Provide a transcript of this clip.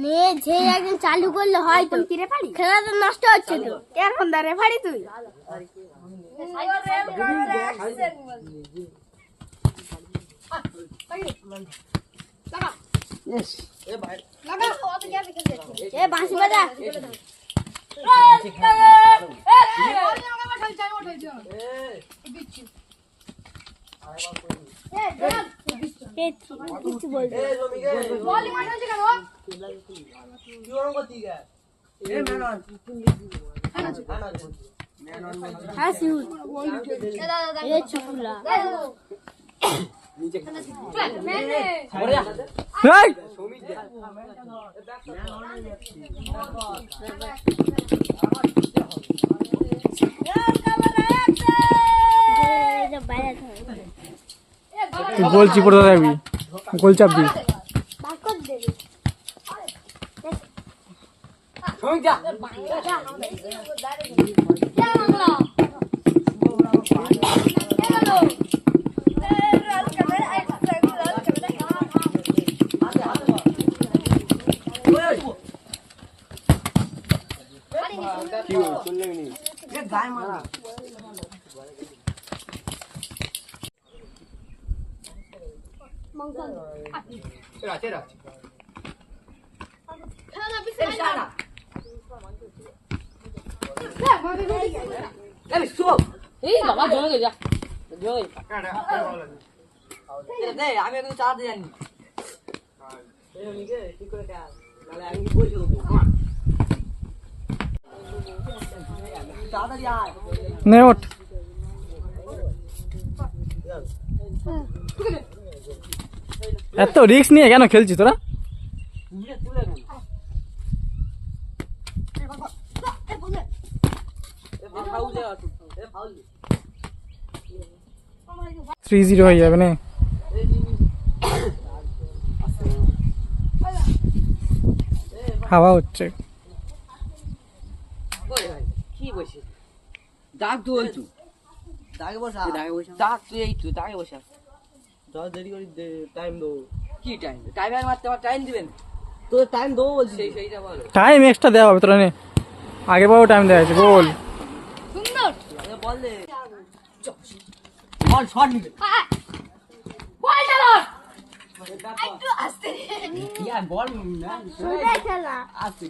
নে যে একদিন চালু করলে হয় তো খেলা তো নষ্ট হচ্ছে তো এখন দা রেফারি তুই এ বাঁশি বাজা কিছু বলতে হ্যাঁ সিউল এই চকুলা গোল চিপড়ে যাবি গোল চাপবি আমি এখন চালাতে জানি নে ওঠ এত রিস্ক নিয়ে কেন খেলছিস তোরা থ্রি জিরো হয়ে যাবে না হাওয়া হচ্ছে কি বসে ডাক তো ওই তো ডাকে বসা ডাক তুই এই তো ডাকে বসা যা দেরি করে টাইম দো কি টাইম টাইমার মারতে আমার টাইম দিবেন তো টাইম দো বলছি সেইটা বলো টাইম এক্সট্রা দেওয়া হবে তোরা নে আগে বাবু টাইম দেওয়া আছে বল সুন্দর বল দে বল শট নিবে বল চালা একটু আস্তে ইয়া বল না খেলা আস্তে